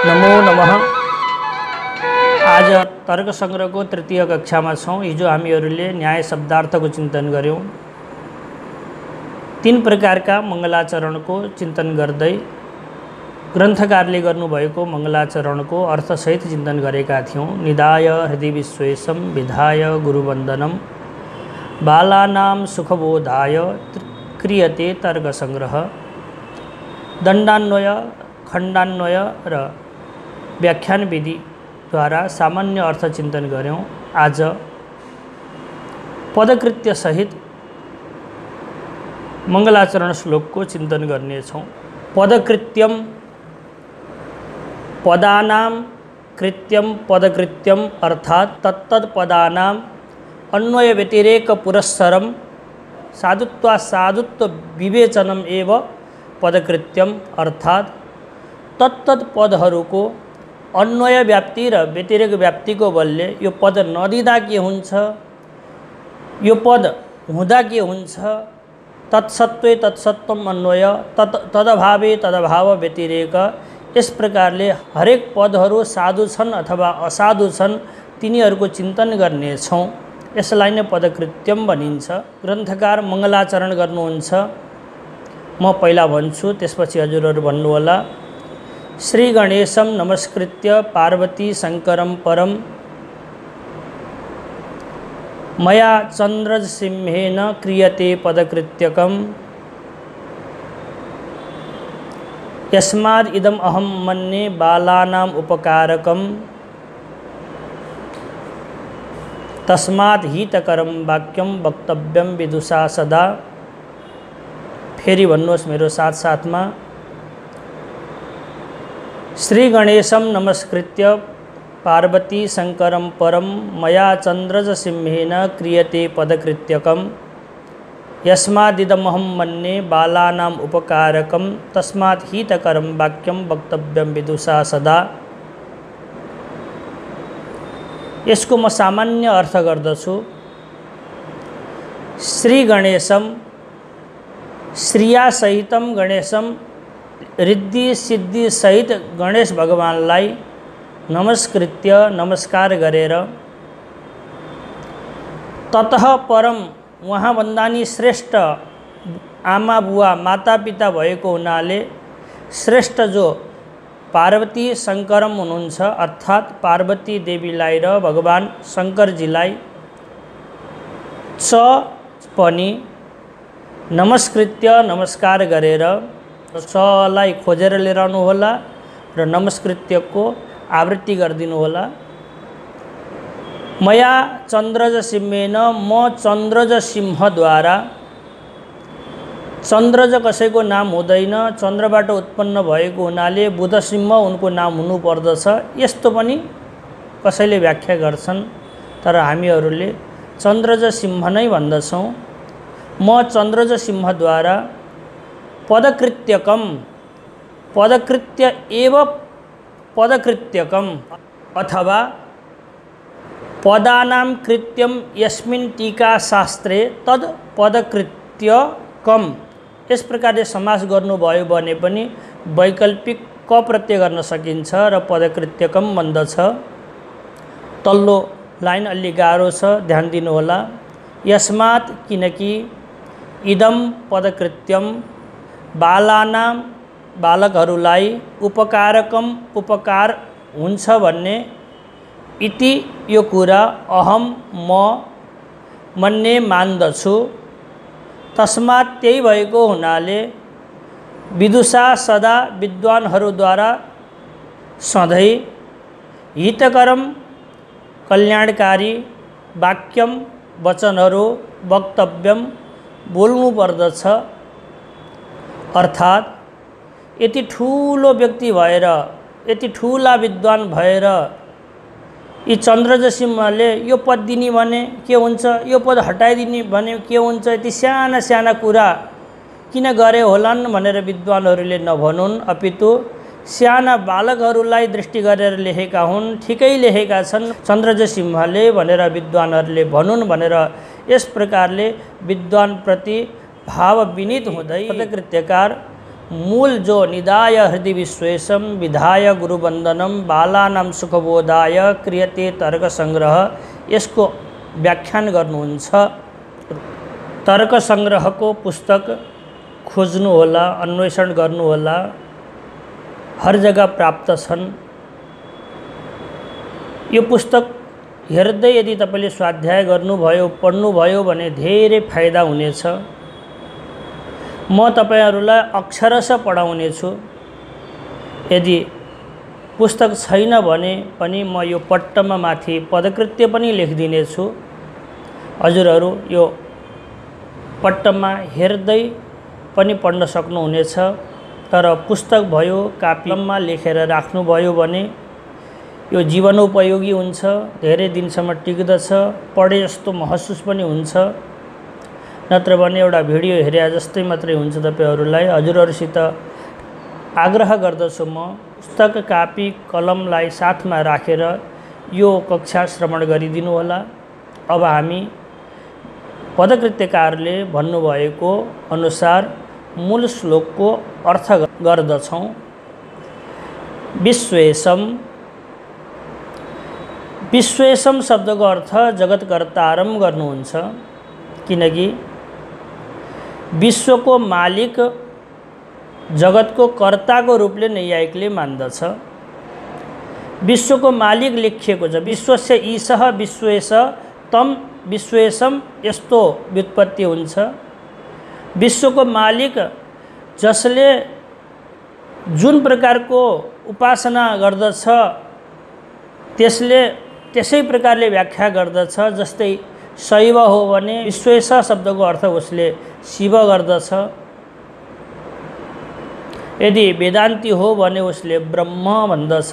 नमो नमः। आज तर्क संग्रह को तृतीय कक्षा में छौं। हिजो हामीहरूले न्याय शब्दार्थ को चिंतन गर्यौं। तीन प्रकार का मंगलाचरण को चिंतन गर्दै ग्रंथकारले गर्नुभएको मंगलाचरण को अर्थसहित चिंतन गरेका थियौं। निधाय हृदि विश्वेशम विधाय गुरुवंदनम बालानां सुखबोधाय क्रियते तर्क संग्रह। दंडान्वय, खंडान्वय र व्याख्यान विधि द्वारा सामान्य अर्थ चिंतन गर्यौं। आज पदकृत्य सहित मंगलाचरण श्लोक को चिंतन गर्नेछौं। पदकृत्यम पदानां कृत्यम पदकृत्यम अर्थात तत्तद पदानां अन्वय व्यतिरेक पुरस्सरम साधुत्व विवेचनम एव पदकृत्यम अर्थात तत्तद पदहरूको अन्वय व्याप्ति र व्यतिरेक व्याप्ति को बलले यो पद नदिँदा के हुन्छ, यो पद हुँदा के हुन्छ, तत्सत्वे तत्सत्वम अन्वय तदभावे तदभाव व्यतिरेक, इस प्रकारले हरेक पदहरू साधु छन् अथवा असाधु छन् तिनीहरूको चिन्तन गर्नेछौँ। यसलाई नै पदकृत्यम भनिन्छ। ग्रन्थकार मंगलाचरण गर्नुहुन्छ। म पहिला भन्छु, त्यसपछि हजुरहरू भन्नुहोला। श्री गणेशम नमस्कृत्य पार्वती शंकरम परम मया चंद्रज सिंहेन क्रियते पदकृत्यकम यस्माद् इदम अहम मन्ये बालानाम् उपकारकम तस्मात् हितकरम वाक्यम वक्तव्यम विदुषा सदा। फेरि भन्नुहोस् मेरो साथ साथमा। श्री गणेशम नमस्कृत्य पार्वती शंकरम परम मया चंद्रज सिंहेन क्रियते पदकृत्यकम यस्मादिदमहं मन्ये बालानाम् उपकारकम तस्मात् हितकरम वाक्यम वक्तव्यम विदुषा सदा। यसको म सामान्य अर्थ गर्दछु। श्री गणेशम श्रिया सहितम गणेशम रिद्धि सिद्धि सहित गणेश भगवानलाई नमस्कृत्य नमस्कार गरेर ततः परम उहाँभन्दा नि श्रेष्ठ आमा बुवा माता पिता भएको हुनाले श्रेष्ठ जो पार्वती शंकरम हुनुहुन्छ अर्थात पार्वती देवीलाई र भगवान शंकरजीलाई च पनि नमस्कृत्य नमस्कार गरेर सलाई खोजेर लिएर आउनु होला र नमस्कृत्यको आवृत्ति गरिदिनु होला। मया चंद्रज सिंहेन म चंद्रज सिंहद्वारा, चंद्रज कसैको नाम हुँदैन, चन्द्रबाट उत्पन्न भएको हुनाले बुध सिंह उनको नाम हुनुपर्दछ। यस्तो पनि कसैले व्याख्या गर्छन्, तर हामीहरूले चंद्रज सिंह नै भन्दछौँ। म चंद्रज सिंहद्वारा पदकृत्यकम पदकृत्य एव पदकृत्यकम अथवा पदानां कृत्यम यस्मिन् टीका शास्त्रे तद पदकृत्यकम, इस प्रकारले समास गर्नुभयो भने पनि वैकल्पिक क प्रत्यय गर्न सकिन्छ र पदकृत्यकम बन्दछ। तल्लो लाइन अलि गाह्रो छ, ध्यान दिनुहोला। यस्मात् किनकि इदम पदकृत्यम बालानां बालकहरूलाई उपकारकम उपकार हुन्छ भन्ने इति यो कुरा अहम म मन्ने मान्दछु। तस्मात् त्यही भएको हुनाले विदुषा सदा विद्वानहरूद्वारा सधैँ हितकरम कल्याणकारी वाक्यम वचनहरू वक्तव्यम बोल्नु पर्दछ। अर्थात यति ठूलो व्यक्ति भएर, यति ठूला विद्वान भएर यी चंद्रज सिंहले यो पद दिने भने के हुन्छ, यो पद हटाइदिने भने के हुन्छ, यति साना साना कुरा किन गरे होलान् भनेर विद्वानहरूले नभनुन्, अपितु साना बालकहरूलाई दृष्टि गरेर लेखेका हुन्। ठिकै लेखेका छन् चंद्रज सिंहले भनेर विद्वानहरूले भनुन् भनेर यस प्रकारले विद्वान प्रति भाव विनीत हुँदै पदकृत्यकार मूल जो निदाय हृदय विश्वेशम विधाय गुरुवंदनम बालानाम सुखबोधाय क्रियते तर्क संग्रह, यसको व्याख्यान गर्नुहुन्छ। तर्क संग्रहको पुस्तक खोज्नुहोला, अन्वेषण गर्नुहोला, हर जगह प्राप्त छन्। यो पुस्तक हेर्दै यदि तपाईले स्वाध्याय गर्नुभयो, पढ्नुभयो भने धेरै फाइदा हुनेछ। म तपाईहरुलाई अक्षरशः पढाउनेछु। यदि पुस्तक छैन भने पनि म यो पट्टमा माथि पदकृत्य पनि लेखिदिनेछु। हजुरहरू यो पट्टमा हेर्दै पनि पढ्न सक्नुहुनेछ। तर पुस्तक भयो, कापीमा लेखेर राख्नुभयो भने यो जीवनोपयोगी हुन्छ, धेरै दिनसम्म टिक्दछ, पढे जस्तो महसुस पनि हुन्छ। नत्र भने एउटा भिडियो हेरे जस्तै मात्रै हुन्छ। तपाईहरुलाई हजुरहरुसित आग्रह गर्दछु म, पुस्तक, कापी, कलमलाई साथमा राखेर यो कक्षा श्रवण गरिदिनु होला। अब हामी पदकृत्यकारले भन्नुभएको अनुसार मूल श्लोकको अर्थ गर्दछौं। विश्वेशम, विश्वेशम शब्दको अर्थ जगतकर्तारम गर्नुहुन्छ। किनकि विश्वको मालिक जगतको कर्ताको रूपले नैयायिकले मान्दछ। विश्वको मालिक लेखिएको छ। विश्वस्य ईशः विश्वेश तम विश्वेशम, यस्तो व्युत्पत्ति हुन्छ। विश्वको मालिक जसले जुन प्रकारको उपासना गर्दछ त्यसले त्यसै प्रकारले व्याख्या गर्दछ। जस्तै शैव हो भने विश्वेश शब्दको अर्थ उसले शिव गर्दछ। यदि वेदान्ती हो भने उसले ब्रह्म भन्दछ।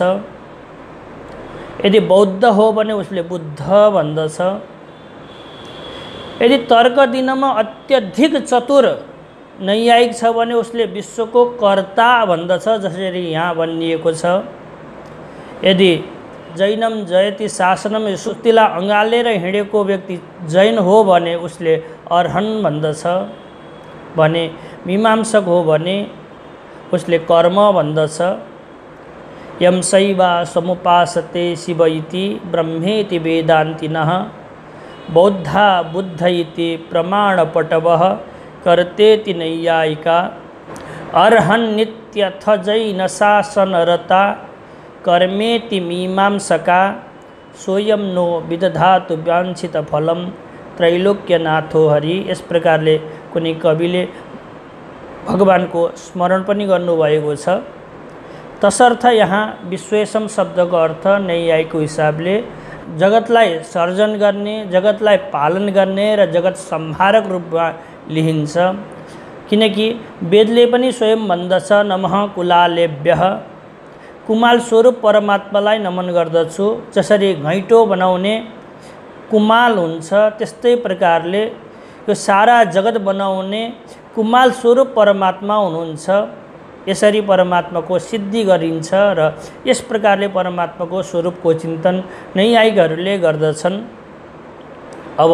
यदि बौद्ध हो भने उसले बुद्ध भन्दछ। यदि तर्क दिनमा अत्यधिक चतुर नैयायिक छ भने उसले विश्वको कर्ता भन्दछ, जसरी यहाँ भनिएको छ। यदि जैनम जयति शासनम सुक्तिलाई अँगालेर हिँडेको व्यक्ति जैन हो भने उसले अर्हन भन्दछ। भने मीमांसक हो भने उसले कर्म भन्दछ। यम शैवा समुपासते शिव इति ब्रह्मेति वेदान्तिनः बौद्धा बुद्ध इति प्रमाणपटवः कर्तेति नैयायिका अर्हन् नित्यथ जैन शासनरता कर्मेति मीमांसका सोयम नो विदधातु वांछित फलम त्रैलोक्यनाथो हरि। यस प्रकारले कुनै कविले भगवानको स्मरण पनि गर्नुभएको छ। तसर्थ यहाँ विश्वेशम शब्दको अर्थ नैयायिकको हिसाबले जगतलाई सर्जन गर्ने, जगतलाई पालन गर्ने र जगत संहारक रूपमा लिइन्छ। किनकि वेदले पनि स्वयं भन्दछ नमः कुलालेभ्यः, कुमाल स्वरूप परमात्मालाई नमन गर्दछु। जसरी घैँटो बनाउने कुमाल हुन्छ त्यस्तै प्रकारले यो सारा जगत बनाउने कुमाल स्वरूप परमात्मा हुनुहुन्छ। यसरी परमात्माको सिद्धि गरिन्छ र यस प्रकारले परमात्माको स्वरूपको चिन्तन नैयायिकहरूले गर्दछन्। अब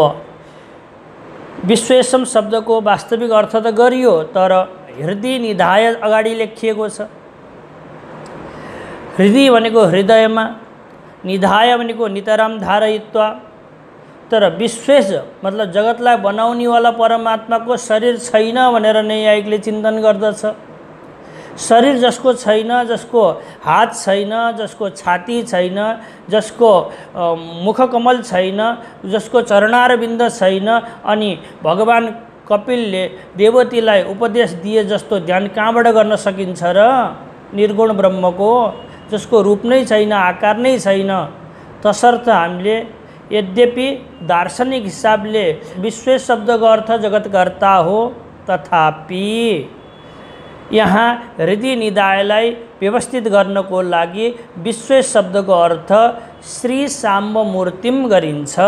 विश्वेशम शब्दको वास्तविक अर्थ त गरियो, तर हृदय निधाय अगाडि लेखिएको छ। हृदय भनेको हृदयमा, निधाय भनेको नितराम धारयित्वा। तर विश्वेश मतलब जगतलाई बनाउनेवाला परमात्माको शरीर छैन भनेर नैयायिकले चिन्तन गर्दछ। शरीर जसको छैन, जसको हात छैन, जसको छाती छैन, जसको मुखकमल छैन, जसको चरणारविन्द छैन, अनि भगवान कपिलले देवतीलाई उपदेश दिए जस्तो ध्यान कहाँबाट गर्न सकिन्छ र? निर्गुण ब्रह्मको, जसको रूप नै छैन, आकार नै छैन। तसर्थ हामीले यद्यपि दार्शनिक हिसाबले विश्वेश शब्दको अर्थ जगतकर्ता हो, तथापि यहाँ हृदय निधायलाई व्यवस्थित गर्नको लागि विश्वेश शब्दको अर्थ श्री साम्ब मूर्तिम गरिन्छ।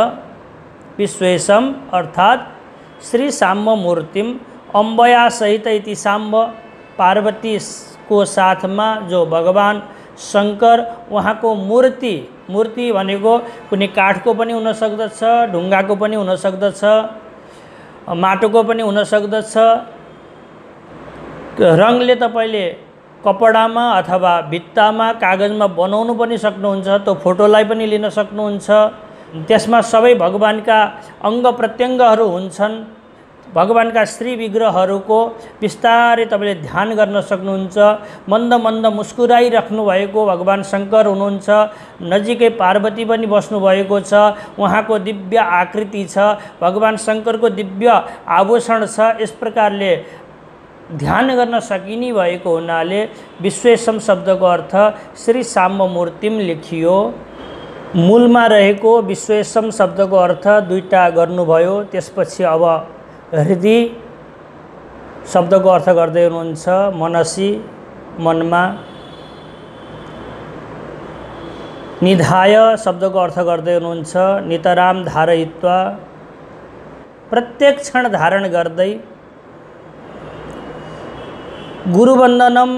विश्वेशम अर्थात् श्री साम्ब मूर्तिम, अम्बया सहित इति साम्ब, पार्वती को साथमा जो भगवान शंकर उहाँको मूर्ति, मूर्ति भनेको कुनै काठको पनि हुन सक्दछ, ढुङ्गाको पनि हुन सक्दछ, माटोको पनि हुन सक्दछ, रङले तपाईँले कपडामा अथवा भित्तामा कागजमा बनाउनु पनि सक्नुहुन्छ, त्यो फोटोलाई पनि लिन सक्नुहुन्छ। त्यसमा सबै भगवानका अङ्ग प्रत्यङ्गहरू हुन्छन्। भगवानका श्री विग्रहहरूको बिस्तारै तपाईँले ध्यान गर्न सक्नुहुन्छ। मन्द मन्द मुस्कुराइराख्नु भएको भगवान शङ्कर हुनुहुन्छ। नजिकै पार्वती पनि बस्नुभएको छ। उहाँको दिव्य आकृति छ, भगवान शङ्करको दिव्य आभूषण छ। यस प्रकारले ध्यान गर्न सकिने भएको हुनाले विश्वेशम शब्दको अर्थ श्री साम्ब मूर्तिम लेखियो। मूलमा रहेको विश्वेशम शब्दको अर्थ दुईटा गर्नुभयो। त्यसपछि अब हृदय शब्दको अर्थ गर्दै हुनुहुन्छ मनसी, मनमा। निधाय शब्दको अर्थ गर्दै हुनुहुन्छ नितराम धारयित्वा, प्रत्येक क्षण धारण गर्दै। गुरुवन्दनम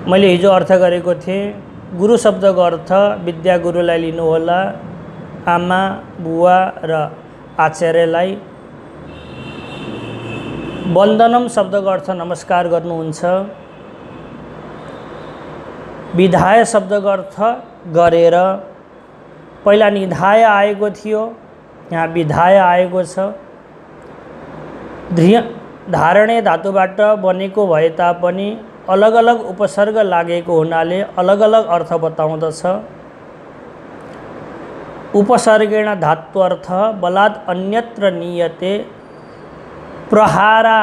मैले हिजो अर्थ गरेको थिएँ। गुरु शब्दको अर्थ विद्या गुरुलाई लिनुहोला, आमा बुवा र आचार्यलाई। वन्दनम शब्दको अर्थ नमस्कार गर्नुहुन्छ। विधाय शब्दको अर्थ गरेर। पहिला निधाय आएको थियो, यहाँ विधाय आएको छ। धारणे धातुबाट बनेको भए तापनि अलग अलग उपसर्ग लागेको हुनाले अलग अलग अर्थ बताउँदछ। उपसर्गेण धात्वर्थ बलात् अन्यत्र नीयते। प्रहारा,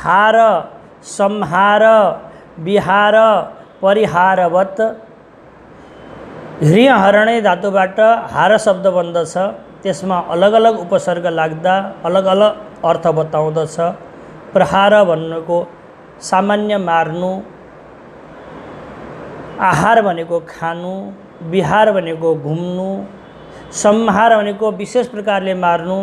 हार, संहार, विहार, परिहारवत्। हृहरणे धातुबाट हार शब्द बन्दछ। त्यसमा अलग अलग उपसर्ग लाग्दा अलग अलग अर्थ बताउँदछ। प्रहार भन्नुको सामान्य मार्नु, आहार भनेको खानु, विहार भनेको घुम्नु, संहार भनेको विशेष प्रकारले मार्नु,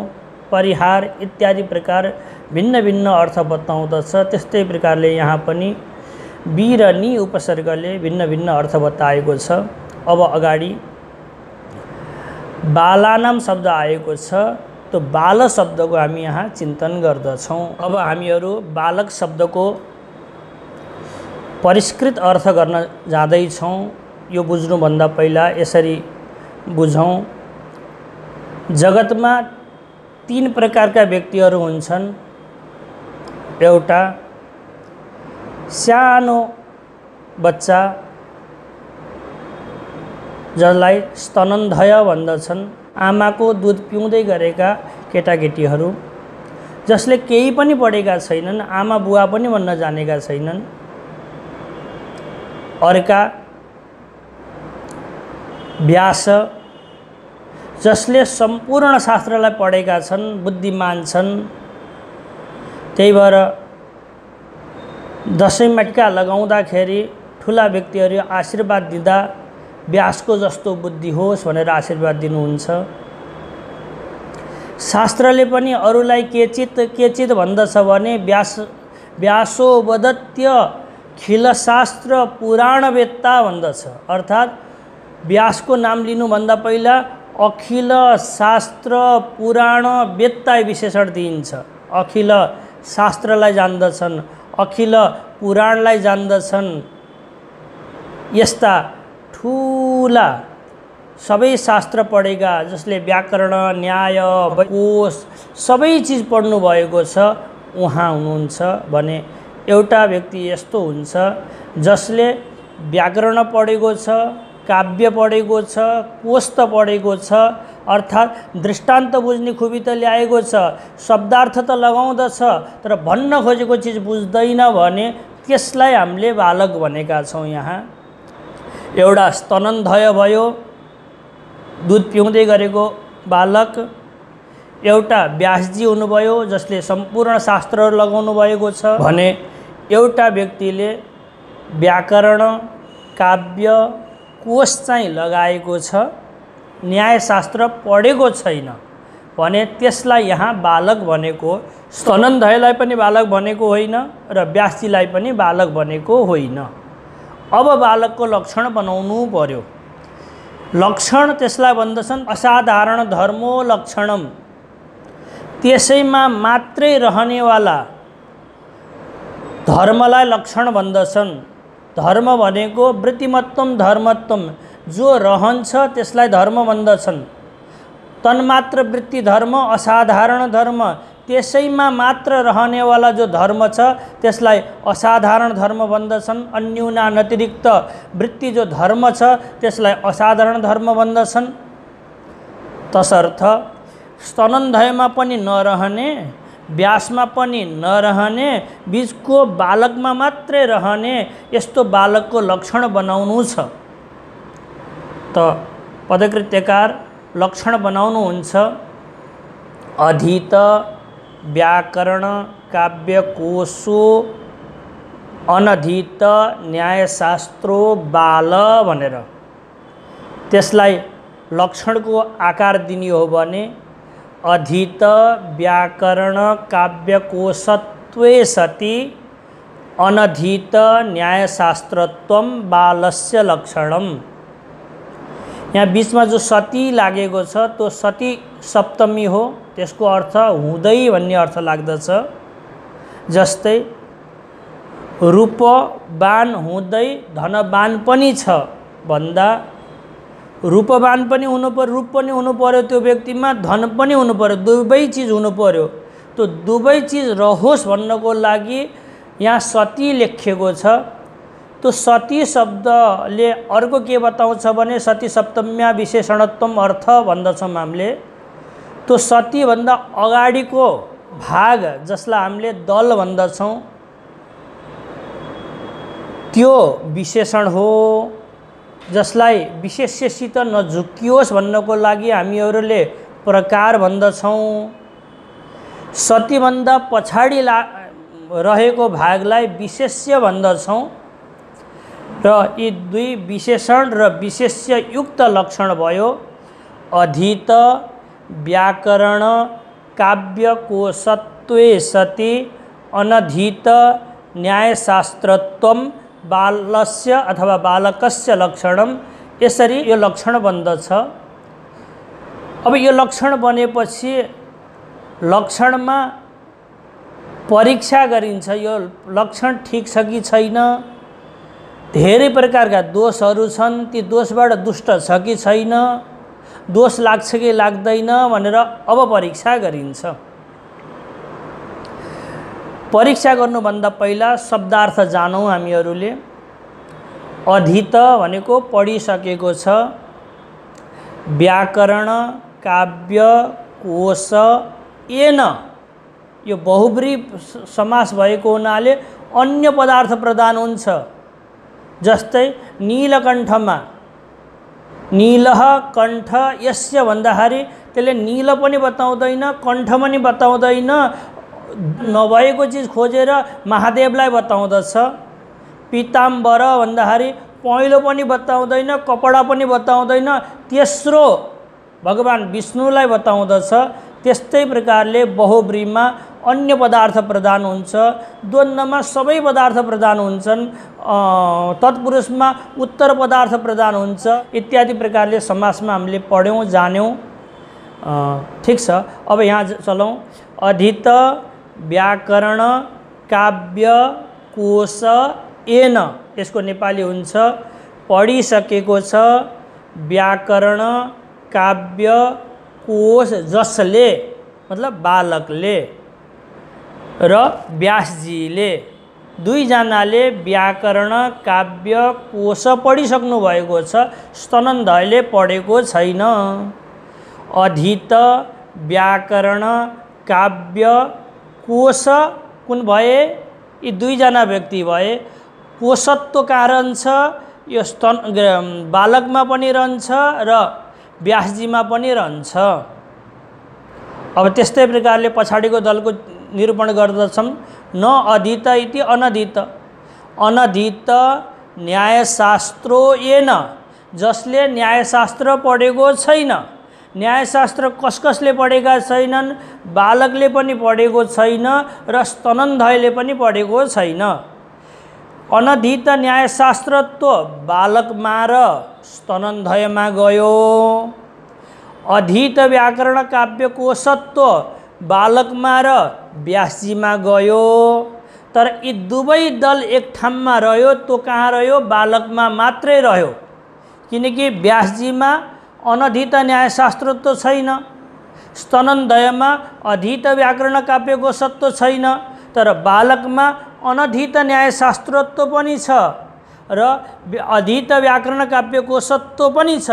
परिहार इत्यादि प्रकार भिन्न भिन्न अर्थ बताउँदछ। त्यस्तै प्रकारले यहाँ पनि बी र नि उपसर्गले भिन्न भिन्न अर्थ बताएको छ। अब अगाडि बालानाम शब्द आएको छ। त्यो बाल शब्दको हामी यहाँ चिन्तन गर्दछौँ। अब हामीहरू बालक शब्दको परिष्कृत अर्थ गर्न जाँदैछौँ। यो बुझ्नुभन्दा पहिला यसरी बुझौँ। जगतमा तीन प्रकारका व्यक्तिहरू हुन्छन्। एउटा सानो बच्चा जसलाई स्तनन्धय भन्दछन्, आमाको दुध पिउँदै गरेका केटाकेटीहरू जसले केही पनि पढेका छैनन्, आमा बुवा पनि भन्न जानेका छैनन्। अर्का व्यास, जसले सम्पूर्ण शास्त्रलाई पढेका छन्, बुद्धिमान छन्। त्यही भएर दसैँमा टिका लगाउँदाखेरि ठुला व्यक्तिहरू आशीर्वाद दिँदा व्यासको जस्तो बुद्धि होस् भनेर आशीर्वाद दिनुहुन्छ। शास्त्रले पनि अरूलाई केचित भन्दछ भने व्यासो वदत्य खिल शास्त्र पुराणवेत्ता भन्दछ। अर्थात् व्यासको नाम लिनुभन्दा पहिला अखिल शास्त्र पुराण वेत्ता विशेषण दिइन्छ। अखिल शास्त्रलाई जान्दछन्, अखिल पुराणलाई जान्दछन्। यस्ता ठुला सबै शास्त्र पढेका, जसले व्याकरण, न्याय, कोश सबै चिज पढ्नु भएको छ, उहाँ हुनुहुन्छ भने एउटा व्यक्ति यस्तो हुन्छ जसले व्याकरण पढेको छ, काव्य पढेको छ, कोश त पढेको छ, अर्थात् दृष्टान्त बुझ्ने खुबी त ल्याएको छ, शब्दार्थ त लगाउँदछ, तर भन्न खोजेको चिज बुझ्दैन भने त्यसलाई हामीले बालक भनेका छौँ। यहाँ एउटा स्तनन्धय भयो, दुध पिउँदै गरेको बालक। एउटा व्यासजी हुनुभयो जसले सम्पूर्ण शास्त्रहरू लगाउनु भएको छ भने एउटा व्यक्तिले व्याकरण, काव्य, कोश चाहिँ लगाएको छ, न्यायशास्त्र पढेको छैन भने त्यसलाई यहाँ बालक भनेको। स्तनन्धयलाई पनि बालक भनेको होइन र व्यासजीलाई पनि बालक भनेको होइन। अब बालकको लक्षण बनाउनु पर्यो। लक्षण त्यसलाई भन्दछन् असाधारण धर्मो लक्षणम। त्यसैमा मात्रै रहनेवाला धर्मलाई लक्षण भन्दछन्। धर्म भनेको वृत्तिमत्वम धर्मत्वम, जो रहन्छ त्यसलाई धर्म भन्दछन्। तन्मात्र वृत्ति धर्म, असाधारण धर्म, त्यसैमा मात्र रहनेवाला जो धर्म छ त्यसलाई असाधारण धर्म भन्दछन्। अन्यूनानतिरिक्त वृत्ति जो धर्म छ त्यसलाई असाधारण धर्म भन्दछन्। तसर्थ स्तनन्धयमा पनि नरहने, व्यासमा पनि नरहने, बीचको बालकमा मात्रै रहने यस्तो बालकको लक्षण बनाउनु छ। त पदकृत्यकार लक्षण बनाउनुहुन्छ अधीत व्याकरण काव्यकोशो अनधीत न्यायशास्त्रो बाल भनेर। त्यसलाई लक्षणको आकार दिने हो भने अधीत व्याकरण काव्यकोशत्वे सति अनधीत न्यायशास्त्रत्वम बालस्य लक्षणम। यहाँ बीचमा जो सती लागेको छ त्यो सती सप्तमी हो, त्यसको अर्थ हुँदै भन्ने अर्थ लाग्दछ। जस्तै रूपवान हुँदै धनवान पनि छ भन्दा रूपवान पनि हुनु पर्यो, रूप पनि हुनु पर्यो त्यो व्यक्तिमा, धन पनि हुनु पर्यो, दुवै चिज हुनु पर्यो। त्यो दुवै चिज रहोस् भन्नको लागि यहाँ सती लेखिएको छ। त्यो सती शब्दले अर्को के बताउँछ भने सती सप्तम्या विशेषणत्वम अर्थ भन्दछौँ हामीले। त्यो सतीभन्दा अगाडिको भाग जसलाई हामीले दल भन्दछौँ त्यो विशेषण हो, जसलाई विशेष्यसित नझुकियोस् भन्नको लागि हामीहरूले प्रकार भन्दछौँ। सतीभन्दा पछाडि रहेको भागलाई विशेष्य भन्दछौँ र यी दुई विशेषण र विशेष्य युक्त लक्षण भयो। अधीत व्याकरण काव्यकोशत्वे सति अनधीत न्यायशास्त्रत्वम बालस्य अथवा बालकस्य लक्षणम। यसरी यो लक्षण बन्दछ। अब यो लक्षण बनेपछि लक्षणमा परीक्षा गरिन्छ, यो लक्षण ठिक छ कि छैन। धेरै प्रकारका दोषहरू छन्, ती दोषबाट दुष्ट छ कि छैन, दोष लाग्छ कि लाग्दैन भनेर अब परीक्षा गरिन्छ। परीक्षा गर्नुभन्दा पहिला शब्दार्थ जानौँ हामीहरूले। अधीत भनेको पढिसकेको छ, व्याकरण काव्य कोश एन यो बहुब्री समास भएको हुनाले अन्य पदार्थ प्रदान हुन्छ। जस्तै नीलकण्ठमा नीलः कण्ठ यस्य भन्दाखेरि त्यसले नील पनि बताउँदैन, कण्ठ पनि बताउँदैन, नभएको चिज खोजेर महादेवलाई बताउँदछ। पीताम्बर भन्दाखेरि पहेँलो पनि बताउँदैन, कपडा पनि बताउँदैन, तेस्रो भगवान विष्णुलाई बताउँदछ। त्यस्तै प्रकारले बहुब्रीमा अन्य पदार्थ प्रदान हुन्छ, द्वन्द्वमा सबै पदार्थ प्रदान हुन्छन्, तत्पुरुषमा उत्तर पदार्थ प्रदान हुन्छ इत्यादि प्रकारले समासमा हामीले पढ्यौँ जान्यौँ। ठिक छ, अब यहाँ चलौँ। अधीत व्याकरण काव्य कोश एन, यसको नेपाली हुन्छ पढिसकेको छ व्याकरण काव्य कोश जसले, मतलब बालकले र व्यासजीले, दुईजनाले व्याकरण काव्य कोश पढिसक्नु भएको छ, स्तनन्धयले पढेको छैन। अधीत व्याकरण काव्य कोश कुन भए? यी दुईजना व्यक्ति भए। कोशत्व कहाँ रहन्छ? यो स्तन बालकमा पनि रहन्छ र व्यासजीमा पनि रहन्छ। अब त्यस्तै प्रकारले पछाडिको दलको निरूपण गर्दछन्। न अधीत इति अनधीत, अनधीत न्यायशास्त्रो येन, जसले न्यायशास्त्र पढेको छैन। न्यायशास्त्र कसले पढेका छैनन्? बालकले पनि पढेको छैन र स्तनन्धयले पनि पढेको छैन। अनधीत न्यायशास्त्रत्व बालकमा र स्तनन्धयमा गयो। अधीत व्याकरण काव्यकोशत्व बालकमा र व्यासजीमा गयो। तर यी दुवै दल एक ठाउँमा रह्यो, त्यो कहाँ रह्यो? बालकमा मात्रै रह्यो। किनकि व्यासजीमा अनधीत न्यायशास्त्र त छैन, स्तनन्दयमा अधीत व्याकरण काव्यकोशत्व छैन, तर बालकमा अनधीत न्यायशास्त्रत्व पनि छ र अधीत व्याकरण काव्यकोशत्व पनि छ।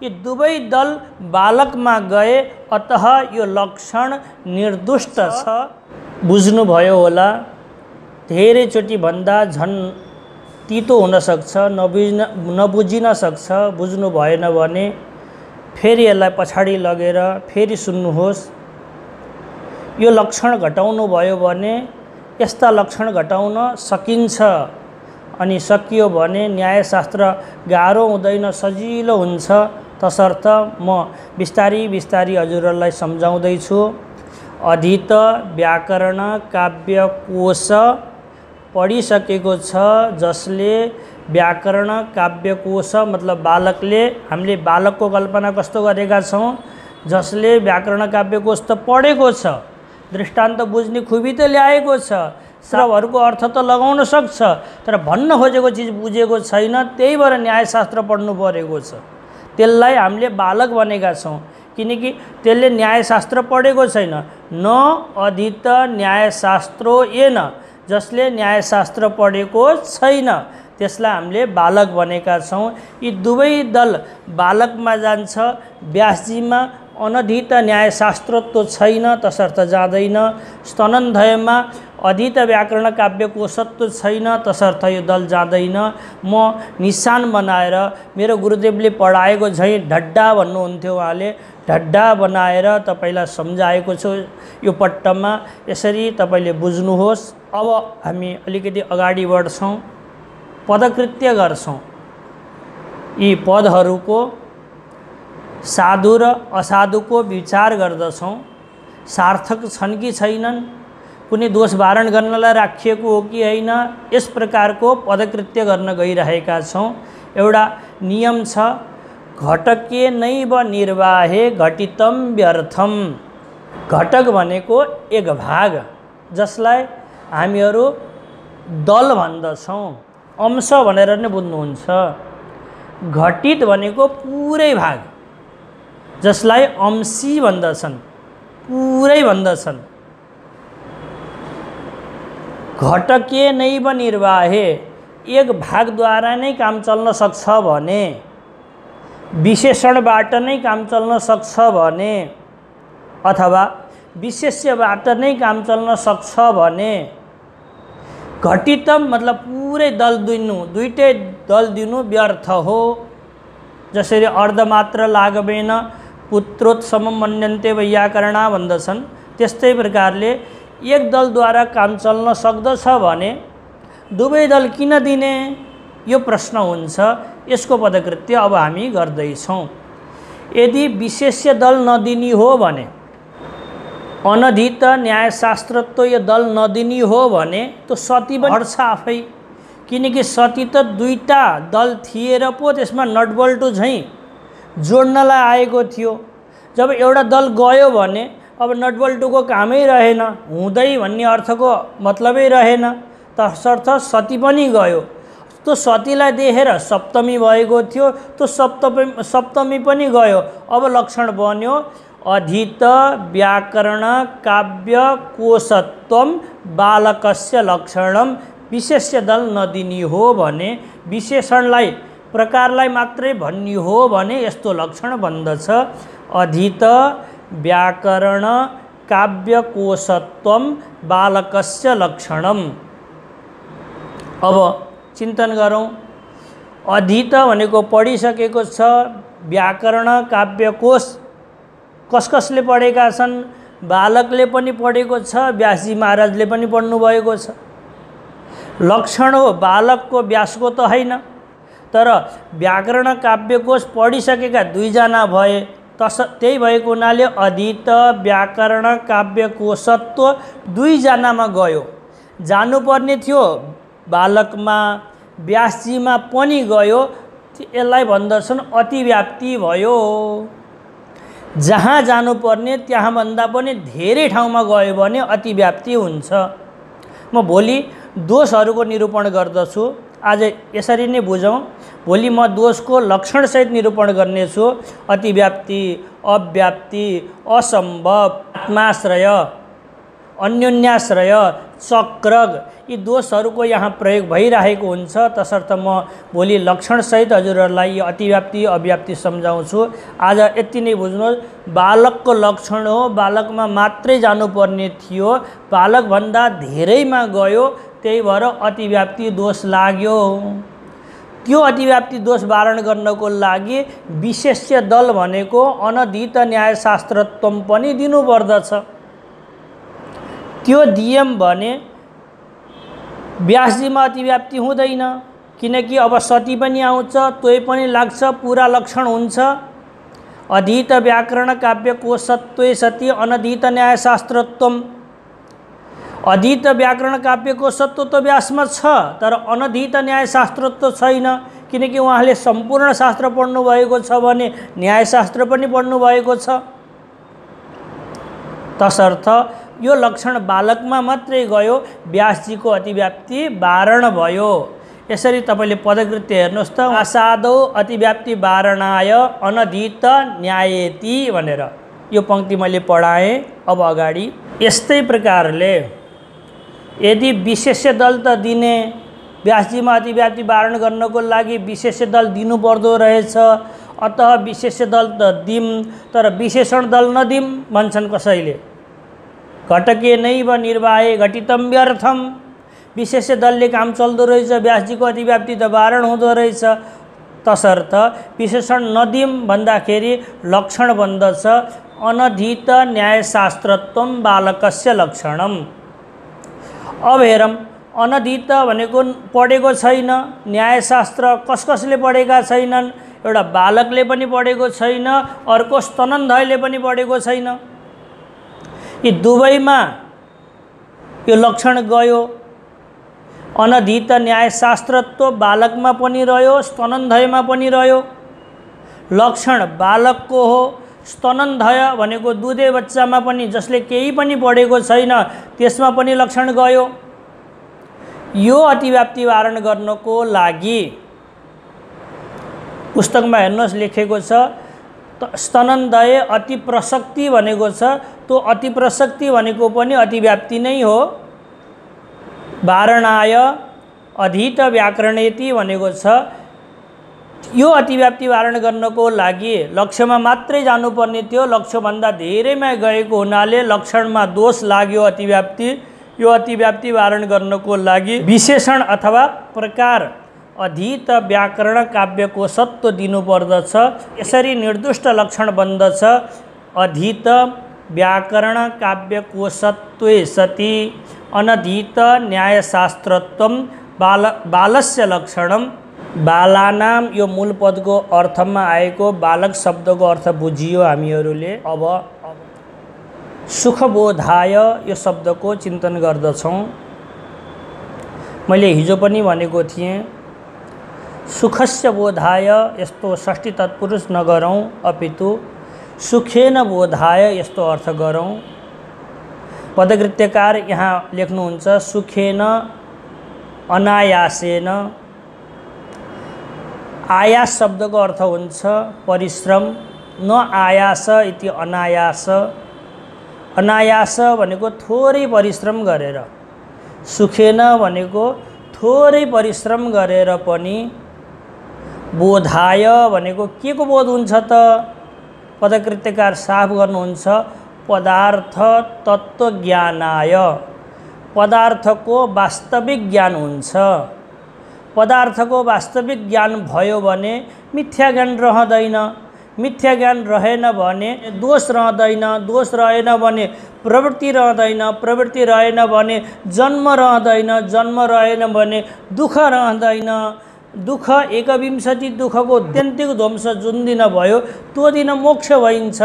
यी दुवै दल बालकमा गए, अतः यो लक्षण निर्दुष्ट छ। बुझ्नुभयो होला। धेरैचोटि भन्दा झन् तितो हुनसक्छ, नबुझिन सक्छ। बुझ्नु भएन भने फेरि यसलाई पछाडि लगेर फेरि सुन्नुहोस्। यो लक्षण घटाउनु भयो भने यस्ता लक्षण घटाउन सकिन्छ। अनि सकियो भने न्यायशास्त्र गाह्रो हुँदैन, सजिलो हुन्छ। तसर्थ म बिस्तारी बिस्तारी हजुरहरूलाई सम्झाउँदैछु। अधीत व्याकरण काव्यकोश पढिसकेको छ जसले व्याकरण काव्यकोश मतलब बालकले, हामीले बालकको कल्पना कस्तो गरेका छौँ? जसले व्याकरण काव्यकोश त पढेको छ, दृष्टान्त बुझ्ने खुबी त ल्याएको छ, शब्दहरूको अर्थ त लगाउन सक्छ, तर भन्न खोजेको चिज बुझेको छैन, त्यही भएर न्यायशास्त्र पढ्नु परेको छ। त्यसलाई हामीले बालक भनेका छौँ, किनकि त्यसले न्यायशास्त्र पढेको छैन। न अधीत न्यायशास्त्रो येन, जसले न्यायशास्त्र पढेको छैन त्यसलाई हामीले बालक भनेका छौँ। यी दुवै दल बालकमा जान्छ। व्यासजीमा अनधीत न्यायशास्त्रत्व छैन, तसर्थ जाँदैन। स्तनन्दयमा अधीत व्याकरण काव्यकोशत्व छैन, तसर्थ यो दल जाँदैन। म निशान बनाएर, मेरो गुरुदेवले पढाएको झैँ ढड्डा भन्नुहुन्थ्यो उहाँले, ढड्डा बनाएर तपाईँलाई सम्झाएको छु यो पट्टमा। यसरी तपाईँले बुझ्नुहोस्। अब हामी अलिकति अगाडि बढ्छौँ, पदकृत्य गर्छौँ। यी पदहरूको साधु र असाधुको विचार गर्दछौँ। सार्थक छन् कि छैनन्, कुनै दोष वारण गर्नलाई राखिएको हो कि होइन, यस प्रकारको पदकृत्य गर्न गइरहेका छौँ। एउटा नियम छ, घटके नैव निर्वाहे घटितम व्यर्थम। घटक भनेको एक भाग, जसलाई हामीहरू दल भन्दछौँ, अंश भनेर नै बुझ्नुहुन्छ। घटित भनेको पुरै भाग, जसलाई अंशी भन्दछन्, पुरै भन्दछन्। घटके नैव निर्वाहे, एक भागद्वारा नै काम चल्न सक्छ भने, विशेषणबाट नै काम चल्न सक्छ भने, अथवा विशेष्यबाट नै काम चल्न सक्छ भने, घटितम मतलब पुरै दल दिनु, दुईटै दल दिनु व्यर्थ हो। जसरी अर्धमात्र लागवेन पुत्रोत्समम मन्यन्ते वैयाकरणा भन्दछन्, त्यस्तै प्रकारले एक दलद्वारा काम चल्न सक्दछ भने दुवै दल किन दिने, यो प्रश्न हुन्छ। यसको पदकृत्य अब हामी गर्दैछौँ। यदि विशेष्य दल नदिनी हो भने, अनधीत न्यायशास्त्रत्व यो दल नदिनी हो भने, तो सती पनि हट्छ आफै। किनकि सती त दुईटा दल थिएर पो त्यसमा नटबल्टु झैँ जोड्नलाई आएको थियो। जब एउटा दल गयो भने अब नटबल्टुको कामै रहेन, हुँदै भन्ने अर्थको मतलबै रहेन। तसर्थ सती पनि गयो। त्यो सतीलाई देखेर सप्तमी भएको थियो, त्यो सप्तमी पनि गयो। अब लक्षण बन्यो अधीत व्याकरण काव्य कोशत्वम बालकस्य लक्षणम। विशेष्य दल नदिनी हो भने, विशेषणलाई प्रकारलाई मात्रै भन्ने हो भने यस्तो लक्षण बन्दछ। अधीत व्याकरण काव्य कोशत्वम बालकस्य लक्षणम। अब चिन्तन गरौँ। अधीत भनेको पढिसकेको छ, व्याकरण काव्यकोश कसले पढेका छन्? बालकले पनि पढेको छ, व्यासजी महाराजले पनि पढ्नुभएको छ। लक्षण हो बालकको, व्यासको त होइन। तर व्याकरण काव्यकोश पढिसकेका दुईजना भए, त्यही भएको हुनाले अधीत व्याकरण काव्यकोशत्व दुईजनामा गयो। जानुपर्ने थियो बालकमा, व्यासजीमा पनि गयो। यसलाई भन्दछन् अतिव्याप्ति भयो। जहाँ जानुपर्ने त्यहाँभन्दा पनि धेरै ठाउँमा गयो भने अतिव्याप्ति हुन्छ। म भोलि दोषहरूको निरूपण गर्दछु। आज यसरी नै बुझौँ। भोलि म दोषको लक्षणसहित निरूपण गर्नेछु। अतिव्याप्ति, अव्याप्ति, असम्भव, आत्माश्रय, अन्योन्याश्रय, चक्रग, यी दोषहरूको यहाँ प्रयोग भइरहेको हुन्छ। तसर्थ म भोलि लक्षणसहित हजुरहरूलाई यो अतिव्याप्ति अव्याप्ति सम्झाउँछु। आज यति नै बुझ्नुहोस्, बालकको लक्षण हो, बालकमा मात्रै जानुपर्ने थियो, बालकभन्दा धेरैमा गयो, त्यही भएर अतिव्याप्ति दोष लाग्यो। त्यो अतिव्याप्ति दोष वारण गर्नको लागि विशेष्य दल भनेको अनधित न्यायशास्त्रत्व पनि दिनुपर्दछ। त्यो दियम भने व्यासजीमा अतिव्याप्ति हुँदैन, किनकि अब सती पनि आउँछ, तोय पनि लाग्छ, पुरा लक्षण हुन्छ। अधीत व्याकरण काव्य कोशत्वे सती अनधीत न्यायशास्त्रत्व। अधीत व्याकरण काव्यको सत्व त व्यासमा छ, तर अनधीत न्यायशास्त्रत्व छैन, किनकि उहाँले सम्पूर्ण शास्त्र पढ्नु भएको छ भने न्यायशास्त्र पनि पढ्नु भएको छ। तसर्थ यो लक्षण बालकमा मात्रै गयो, व्यासजीको अतिव्याप्ति वारण भयो। यसरी तपाईँले पदकृत्य हेर्नुहोस् त, आसादौ अतिव्याप्ति वारणाय अनधीत न्यायेति भनेर यो पंक्ति मैले पढाएँ। अब अगाडि यस्तै प्रकारले यदि विशेष्य दल त दिने, व्यासजीमा अतिव्याप्ति वारण गर्नको लागि विशेष्य दल दिनुपर्दो रहेछ, अतः विशेष्य दल त दिम, तर विशेषण दल नदिम भन्छन् कसैले। घटके नैव निर्वाहे घटितम व्यर्थम। विशेष्य दलले काम चल्दो रहेछ, व्यासजीको अतिव्याप्ति त वारण हुँदो रहेछ। तसर्थ विशेषण नदिम भन्दाखेरि लक्षण बन्दछ अनधीत न्यायशास्त्रत्व बालकस्य लक्षणम। अब हेरौँ, अनधीत भनेको पढेको छैन, न्यायशास्त्र कसले पढेका छैनन्। एउटा बालकले पनि पढेको छैन, अर्को स्तनन्धयले पनि पढेको छैन। यी दुवैमा यो लक्षण गयो। अनधीत न्यायशास्त्रत्व बालकमा पनि रह्यो, स्तनन्धयमा पनि रह्यो। लक्षण बालकको हो, स्तनन्धय भनेको दुधे बच्चामा पनि, जसले केही पनि पढेको छैन, त्यसमा पनि लक्षण गयो। यो अतिव्याप्ति वारण गर्नको लागि पुस्तकमा हेर्नुहोस् लेखेको छ, स्तनन्धय अति प्रसक्ति भनेको छ। त्यो अति प्रसक्ति भनेको पनि अतिव्याप्ति नै हो। वारणाय अधीत व्याकरणेति भनेको छ। यो अतिव्याप्ति वारण गर्नको लागि लक्ष्यमा मात्रै जानुपर्ने थियो, लक्ष्यभन्दा धेरैमा गएको हुनाले लक्षणमा दोष लाग्यो अतिव्याप्ति। यो अतिव्याप्ति वारण गर्नको लागि विशेषण अथवा प्रकार अधीत व्याकरण काव्यको सत्व दिनुपर्दछ। यसरी निर्दुष्ट लक्षण बन्दछ अधीत व्याकरण काव्यको सत्वे सति अनधीत न्यायशास्त्रत्व बालस्य लक्षणम। बालानाम यो मूल पदको अर्थमा आएको बालक शब्दको अर्थ बुझियो हामीहरूले। अब सुखबोधाय यो शब्दको चिन्तन गर्दछौँ। मैले हिजो पनि भनेको थिएँ, सुखस्य बोधाय यस्तो षष्ठी तत्पुरुष नगरौँ, अपितु सुखेन बोधाय यस्तो अर्थ गरौँ। पदकृत्यकार यहाँ लेख्नुहुन्छ सुखेन अनायासेन। आयास शब्दको अर्थ हुन्छ परिश्रम, न आयास इति अनायास। अनायास भनेको थोरै परिश्रम गरेर, सुखेन भनेको थोरै परिश्रम गरेर पनि, बोधाय भनेको के को बोध हुन्छ त? पदकृत्यकार साफ गर्नुहुन्छ पदार्थ तत्त्व ज्ञानाय। पदार्थको वास्तविक ज्ञान हुन्छ। पदार्थको वास्तविक ज्ञान भयो भने मिथ्या ज्ञान रहँदैन। मिथ्या ज्ञान रहेन भने दोष रहँदैन। दोष रहेन भने प्रवृत्ति रहँदैन। प्रवृत्ति रहेन भने जन्म रहँदैन। जन्म रहेन भने दुःख रहँदैन। दुःख एकविंशति दुःखको अत्यन्तिक ध्वंस जुन दिन भयो त्यो दिन मोक्ष भइन्छ।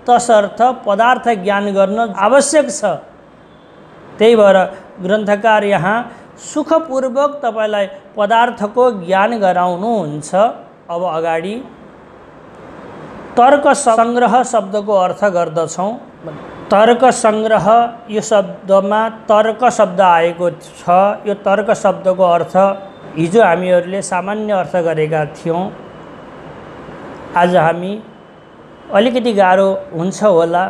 तसर्थ पदार्थ ज्ञान गर्न आवश्यक छ। त्यही भएर ग्रन्थकार यहाँ सुखपूर्वक तपाईलाई पदार्थको ज्ञान गराउनुहुन्छ। अब अगाडि तर्क संग्रह शब्दको अर्थ गर्दछौँ। तर्क संग्रह यो शब्दमा तर्क शब्द आएको छ। यो तर्क शब्दको अर्थ हिजो हामीहरूले सामान्य अर्थ गरेका थियौँ। आज हामी अलिकति गाह्रो हुन्छ होला।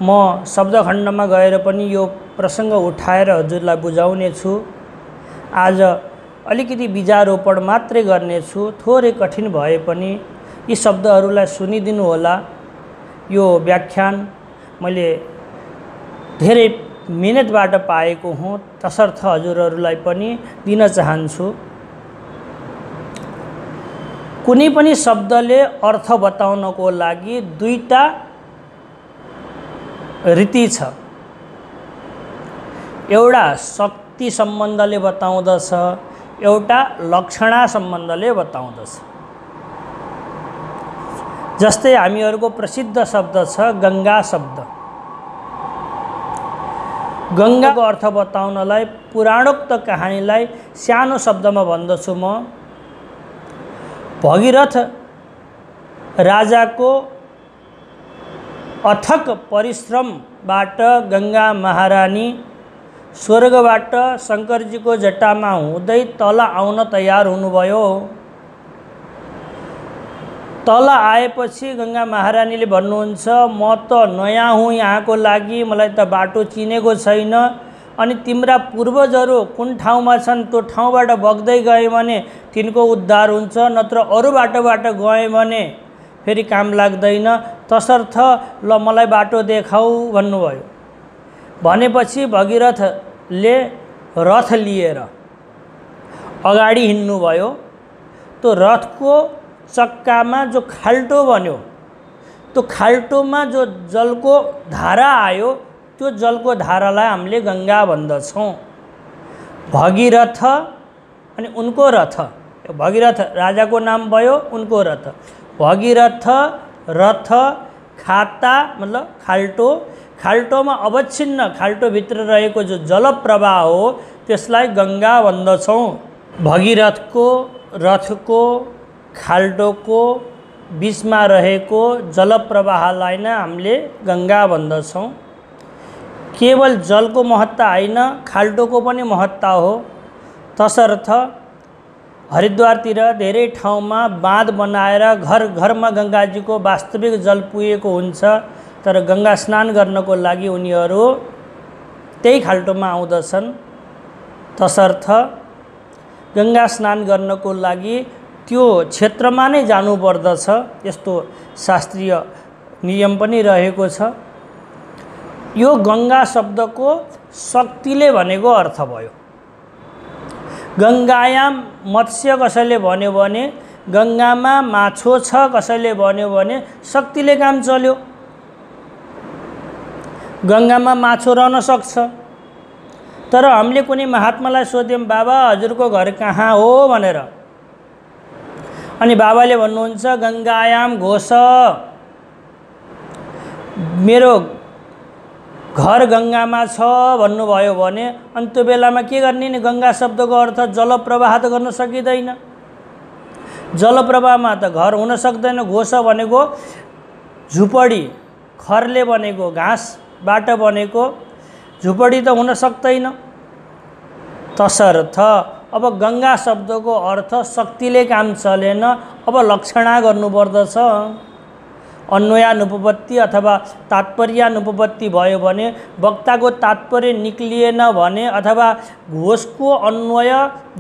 म शब्दखण्डमा गएर पनि यो प्रसङ्ग उठाएर हजुरलाई बुझाउने छु। आज अलिकति बीजारोपण मात्रै गर्नेछु। थोरै कठिन भए पनि यी शब्दहरूलाई सुनिदिनु होला। यो व्याख्यान मैले धेरै मिहिनेतबाट पाएको हुँ, तसर्थ हजुरहरूलाई पनि दिन चाहन्छु। कुनै पनि शब्दले अर्थ बताउनको लागि दुईटा रीति छ। एउटा शक्ति सम्बन्धले बताउँदछ, एउटा लक्षणा सम्बन्धले बताउँदछ। जस्तै हामीहरूको प्रसिद्ध शब्द छ गङ्गा शब्द। गङ्गाको अर्थ बताउनलाई पुराणोक्त कहानीलाई सानो शब्दमा भन्दछु म। भगीरथ राजाको अथक परिश्रमबाट गङ्गा महारानी स्वर्गबाट शङ्करजीको जटामा हुँदै तल आउन तयार हुनुभयो। तल आएपछि गङ्गा महारानीले भन्नुहुन्छ, म त नयाँ हुँ यहाँको लागि, मलाई त बाटो चिनेको छैन, अनि तिम्रा पूर्वजहरू कुन ठाउँमा छन् त्यो ठाउँबाट बग्दै गए भने तिनको उद्धार हुन्छ, नत्र अरू बाटोबाट गए भने फेरि काम लाग्दैन, तसर्थ ल मलाई बाटो देखाऊ भन्नुभयो। भनेपछि भगीरथले रथ लिएर अगाडि हिँड्नुभयो। त्यो रथको चक्कामा जो खाल्टो बन्यो, त्यो खाल्टोमा जो जलको धारा आयो, त्यो जलको धारालाई हामीले गङ्गा भन्दछौँ। भगीरथ अनि उनको रथ, भगीरथ राजाको नाम भयो, उनको रथ। भगीरथ रथ खाता मतलब खाल्टो, खाल्टोमा अवच्छिन्न खाल्टोभित्र रहेको जो जलप्रवाह हो त्यसलाई गङ्गा भन्दछौँ। भगीरथको रथको खाल्टोको बिचमा रहेको जलप्रवाहलाई नै हामीले गङ्गा भन्दछौँ। केवल जलको महत्ता होइन, खाल्टोको पनि महत्ता हो। तसर्थ हरिद्वारतिर धेरै ठाउँमा बाँध बनाएर घर घरमा गङ्गाजीको वास्तविक जल पुगेको हुन्छ, तर गङ्गा स्नान गर्नको लागि उनीहरू त्यही खाल्टोमा आउँदछन्। तसर्थ गङ्गा स्नान गर्नको लागि त्यो क्षेत्रमा नै जानुपर्दछ, यस्तो शास्त्रीय नियम पनि रहेको छ। यो गङ्गा शब्दको शक्तिले भनेको अर्थ भयो। गङ्गायाम मत्स्य कसैले भन्यो भने, गङ्गामा माछो छ कसैले भन्यो भने शक्तिले काम चल्यो। गङ्गामा माछो रहन सक्छ। तर हामीले कुनै महात्मालाई सोध्यौँ, बाबा हजुरको घर कहाँ हो भनेर, अनि बाबाले भन्नुहुन्छ गङ्गायाम घोष, मेरो घर गङ्गामा छ भन्नुभयो भने अनि त्यो बेलामा के गर्ने नि? गङ्गा शब्दको अर्थ जलप्रवाह त गर्न सकिँदैन। जलप्रवाहमा त घर हुन सक्दैन। घोष भनेको झुपडी, खरले बनेको, घाँसबाट बनेको झुपडी त हुन सक्दैन। तसर्थ अब गङ्गा शब्दको अर्थ शक्तिले काम चलेन, अब लक्षणा गर्नुपर्दछ। अन्वयानुपपत्ति अथवा तात्पर्यानुपपत्ति भयो भने, वक्ताको तात्पर्य निक्लिएन भने अथवा घोषको अन्वय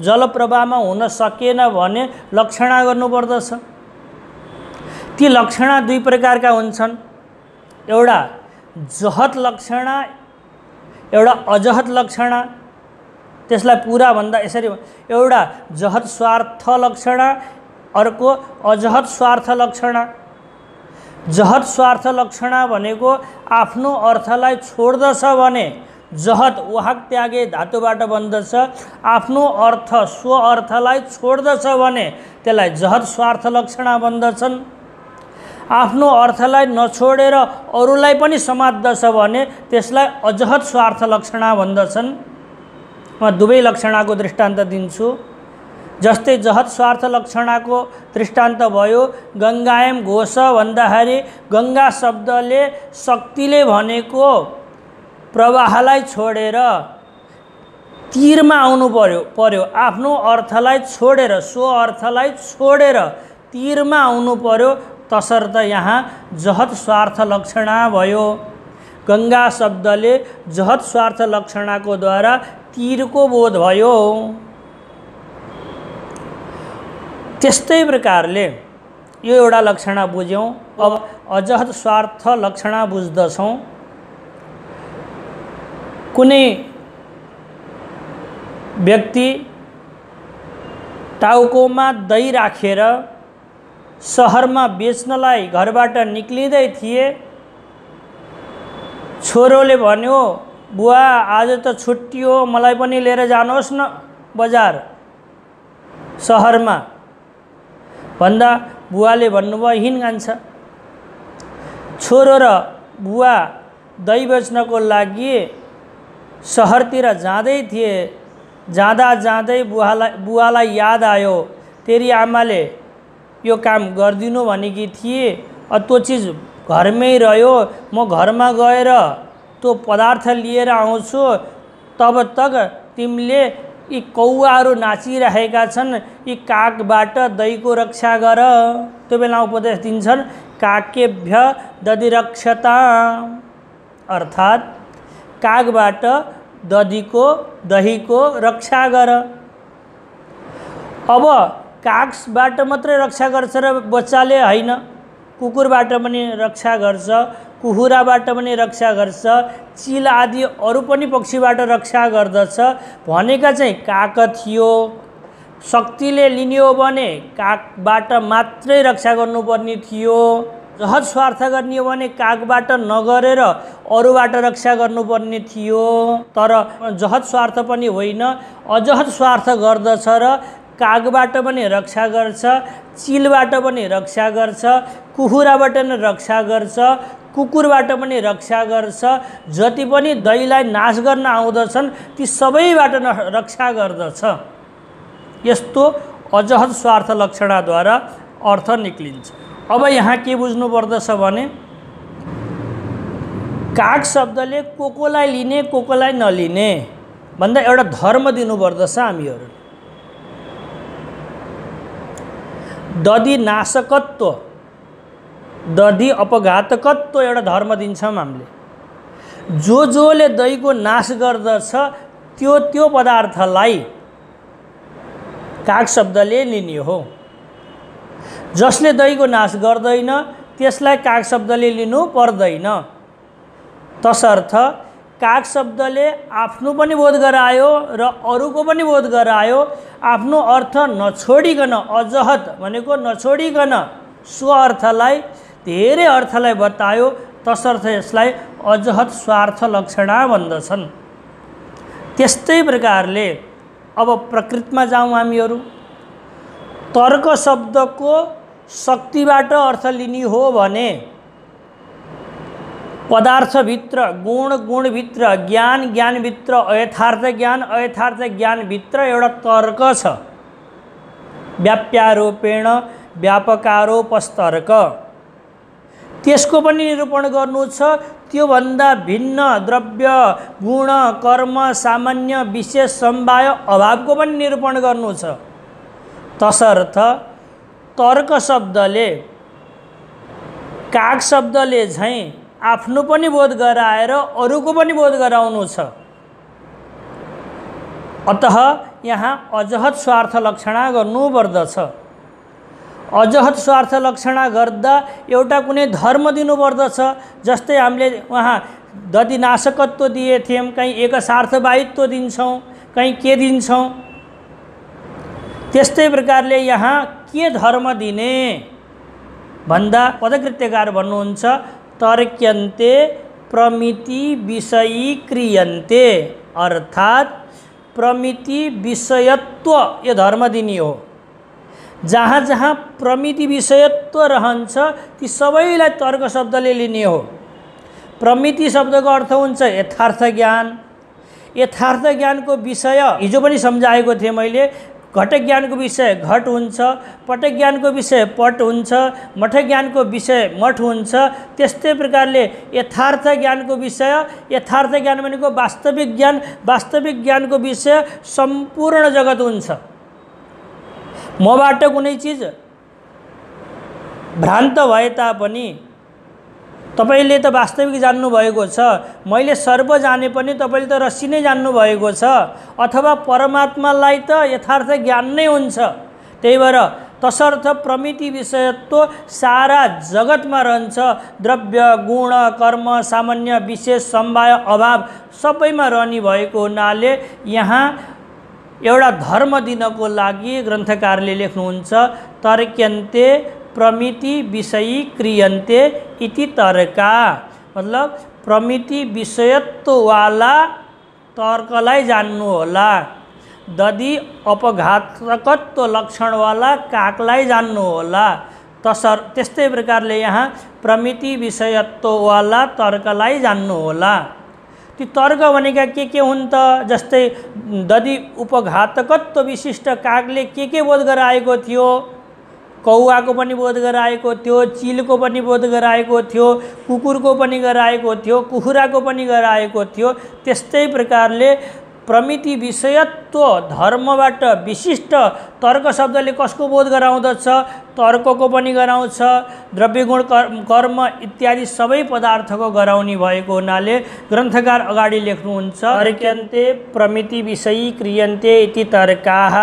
जलप्रवाहमा हुन सकेन भने लक्षणा गर्नुपर्दछ। ती लक्षणा दुई प्रकारका हुन्छन्, एउटा जहत लक्षणा, एउटा अजहत लक्षणा। त्यसलाई पुरा भन्दा यसरी, एउटा जहत स्वार्थ लक्षणा, अर्को अजहत स्वार्थ लक्षणा। जहत स्वार्थ लक्षणा भनेको आफ्नो अर्थलाई छोड्दछ भने जहत वाहक त्यागे धातुबाट बन्दछ। आफ्नो अर्थ स्व अर्थलाई छोड्दछ भने त्यसलाई जहत स्वार्थ लक्षणा भन्दछन्। आफ्नो अर्थलाई नछोडेर अरूलाई पनि समात्दछ भने त्यसलाई अजहत स्वार्थ लक्षणा भन्दछन्। म दुवै लक्षणाको दृष्टान्त दिन्छु। जस्तै जहत स्वार्थ लक्षणाको दृष्टान्त भयो। गङ्गायाम घोष भन्दाखेरि गङ्गा शब्दले शक्तिले भनेको प्रवाहलाई छोडेर तीरमा आउनु पर्यो आफ्नो अर्थलाई छोडेर, सो अर्थलाई छोडेर तीरमा आउनु पर्यो। तसर्थ यहाँ जहत स्वार्थ लक्षणा भयो। गङ्गा शब्दले जहत स्वार्थ लक्षणाको द्वारा तीरको बोध भयो। त्यस्तै प्रकारले यो एउटा लक्षणा बुझ्यौँ। अब अजहत स्वार्थ लक्षणा बुझ्दछौँ। कुनै व्यक्ति टाउकोमा दही राखेर सहरमा बेच्नलाई घरबाट निक्लिँदै थिए। छोरोले भन्यो, बुवा आज त छुट्टी हो, मलाई पनि लिएर जानुहोस् न बजार सहरमा भन्दा बुवाले भन्नुभयो हिँड जान्छ। छोरो र बुवा दही बेच्नको लागि सहरतिर जाँदै थिए। जाँदा जाँदै बुवालाई याद आयो, तेरी आमाले यो काम गरिदिनु भनेकी थिए, त्यो चिज घरमै रह्यो, म घरमा गएर त्यो पदार्थ लिएर आउँछु, तब तक तिमीले यी कौवाहरू नाचिरहेका छन्, यी कागबाट दहीको रक्षा गर। त्यो बेला उपदेश दिन्छन्, काकेभ्य दधिरक्षता, अर्थात् कागबाट दहीको रक्षा गर। अब कागबाट मात्रै रक्षा गर्छ र बच्चाले होइन, कुकुरबाट पनि रक्षा गर्छ, कुखुराबाट पनि रक्षा गर्छ, चिल आदि अरू पनि पक्षीबाट रक्षा गर्दछ। भनेका चाहिँ काग थियो। शक्तिले लिने हो भने कागबाट मात्रै रक्षा गर्नुपर्ने थियो। जहत स्वार्थ गर्ने हो भने कागबाट नगरेर अरूबाट रक्षा गर्नुपर्ने थियो। तर जहत स्वार्थ पनि होइन, अजहत स्वार्थ गर्दछ र कागबाट पनि रक्षा गर्छ, चिलबाट पनि रक्षा गर्छ, कुखुराबाट पनि रक्षा गर्छ, कुकुरबाट पनि रक्षा गर्छ। जति पनि दहीलाई नाश गर्न आउँदछन् ती सबैबाट रक्षा गर्दछ। यस्तो अजहत स्वार्थ लक्षणाद्वारा अर्थ निक्लिन्छ। अब यहाँ के बुझ्नु पर्दछ भने काग शब्दले कोलाई लिने कोलाई नलिने भन्दा एउटा धर्म दिनुपर्दछ हामीहरू। दधी नाशकत्व, दधी अपघातकत्व एउटा धर्म दिन्छौँ हामीले। जोले दहीको नाश गर्दछ त्यो पदार्थलाई काग शब्दले लिने हो। जसले दहीको नाश गर्दैन त्यसलाई काग शब्दले लिनु पर्दैन। तसर्थ काग शब्दले आफ्नो पनि बोध गरायो र अरूको पनि बोध गरायो। आफ्नो अर्थ नछोडिकन, अजहत भनेको नछोडिकन स्व अर्थलाई, धेरै अर्थलाई बतायो। तसर्थ यसलाई अजहत स्वार्थ लक्षणा भन्दछन्। त्यस्तै प्रकारले अब प्रकृतिमा जाउँ हामीहरू। तर्क शब्दको शक्तिबाट अर्थ लिने हो भने पदार्थभित्र, गुणभित्र, ज्ञानभित्र, अयथार्थ ज्ञानभित्र एउटा तर्क छ। व्याप्यारोपेण व्यापकारोपस्तर्क, त्यसको पनि निरूपण गर्नु छ। त्योभन्दा भिन्न द्रव्य, गुण, कर्म, सामान्य, विशेष, समवाय, अभावको पनि निरूपण गर्नु छ। तसर्थ तर्क शब्दले, काग शब्दले झैँ आफ्नो पनि बोध गराएर अरूको पनि बोध गराउनु छ। अतः यहाँ अजहत स्वार्थ लक्षणा गर्नुपर्दछ। अजहत स्वार्थ लक्षणा गर्दा एउटा कुनै धर्म दिनुपर्दछ। जस्तै हामीले वहाँ दधी नाशकत्व दिए थियौँ, कहीँ एकसार्थवाहित्व दिन्छौँ, कहीँ के दिन्छौँ। त्यस्तै प्रकारले यहाँ के धर्म दिने भन्दा पदकृत्यकार भन्नुहुन्छ, तर्क्यन्ते प्रमिति विषयीक्रियन्ते, अर्थात् प्रमिति विषयत्व यो धर्म दिने हो। जहाँ जहाँ प्रमिति विषयत्व रहन्छ ती सबैलाई तर्क शब्दले लिने हो। प्रमिति शब्दको अर्थ हुन्छ यथार्थ ज्ञान। यथार्थ ज्ञानको विषय हिजो पनि सम्झाएको थिएँ मैले। घट ज्ञानको विषय घट हुन्छ, पट ज्ञानको विषय पट हुन्छ, मठ ज्ञानको विषय मठ हुन्छ। त्यस्तै प्रकारले यथार्थ ज्ञानको विषय, यथार्थ ज्ञान भनेको वास्तविक ज्ञान, वास्तविक ज्ञानको विषय सम्पूर्ण जगत हुन्छ। मबाट कुनै चिज भ्रान्त भए तापनि तपाईले त वास्तविक जान्नु भएको छ, मैले सर्व जाने पनि तपाईले त रस्सी नै जान्नु भएको छ, अथवा परमात्मालाई त यथार्थ ज्ञान नै हुन्छ। त्यही भएर तसर्थ प्रमिति विषयत्व सारा जगतमा रहन्छ। द्रव्य, गुण, कर्म, सामान्य, विशेष, समवाय, अभाव सबैमा रहने भएको हुनाले यहाँ एउटा धर्म दिनको लागि ग्रन्थकारले लेख्नुहुन्छ तर्क्यन्ते प्रमिति विषयी क्रियन्ते इति तर्का। मतलब प्रमिति विषयत्व वाला तर्कलाई जान्नु होला, दधि अपघातकत्व लक्षण वाला काकलाई जान्नु होला। त्यस्तै प्रकारले यहाँ प्रमिति विषयत्व वाला तर्कलाई जान्नु होला। ती तर्क भनेका के हुन् त? जस्तै दधि उपघातकत्व विशिष्ट कागले के बोध गराएको थियो? कौवाको पनि बोध गराएको थियो, चिलको पनि बोध गराएको थियो, कुकुरको पनि गराएको थियो, कुखुराको पनि गराएको थियो। त्यस्तै प्रकारले प्रमिति विषयत्व धर्मबाट विशिष्ट तर्क शब्दले कसको बोध गराउँदछ? तर्कको पनि गराउँछ। द्रव्य, गुण, कर्म इत्यादि सबै पदार्थको गराउने भएको हुनाले ग्रन्थकार अगाडि लेख्नुहुन्छ तर्क्यन्ते प्रमिति विषयी क्रियन्ते इति तर्काः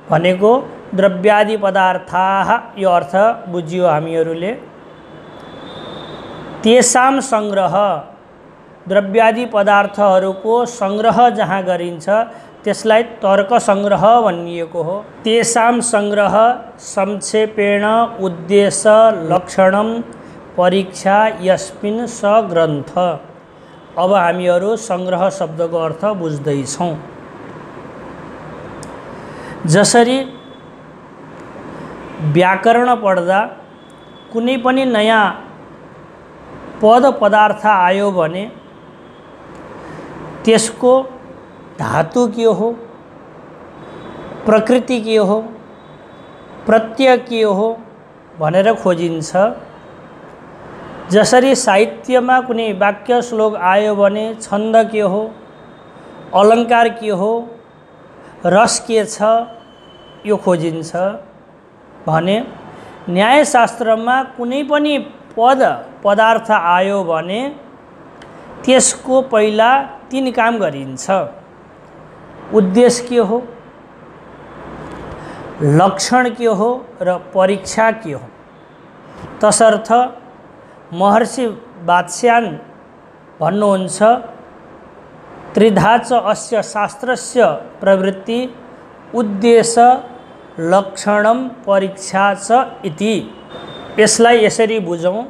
भनेको द्रव्यादि पदार्थाः यो अर्थ बुझियो हामीहरूले। तेसाम संग्रह, द्रव्यादि पदार्थहरूको संग्रह जहाँ गरिन्छ त्यसलाई तर्क संग्रह भनिएको हो। तेसाम संग्रह संक्षेपेण उद्देश्य लक्षणम परीक्षा यस्मिन् स ग्रन्थ। अब हामीहरू संग्रह शब्दको अर्थ बुझ्दैछौँ। जसरी व्याकरण पढ्दा कुनै पनि नयाँ पद पदार्थ आयो भने त्यसको धातु के हो, प्रकृति के हो, प्रत्यय के हो भनेर खोजिन्छ। जसरी साहित्यमा कुनै वाक्य श्लोक आयो भने छन्द के हो, अलङ्कार के हो, रस के छ यो खोजिन्छ भने न्यायशास्त्रमा कुनै पनि पद पदार्थ आयो भने त्यसको पहिला 3 काम गरिन्छ। उद्देश्य के हो, लक्षण के हो र परीक्षा के हो। तसर्थ महर्षि वात्स्यायन भन्नुहुन्छ त्रिधा च अस्य शास्त्रस्य प्रवृत्ति उद्देश्य लक्षणम परीक्षा च इति। यसलाई यसरी बुझौँ,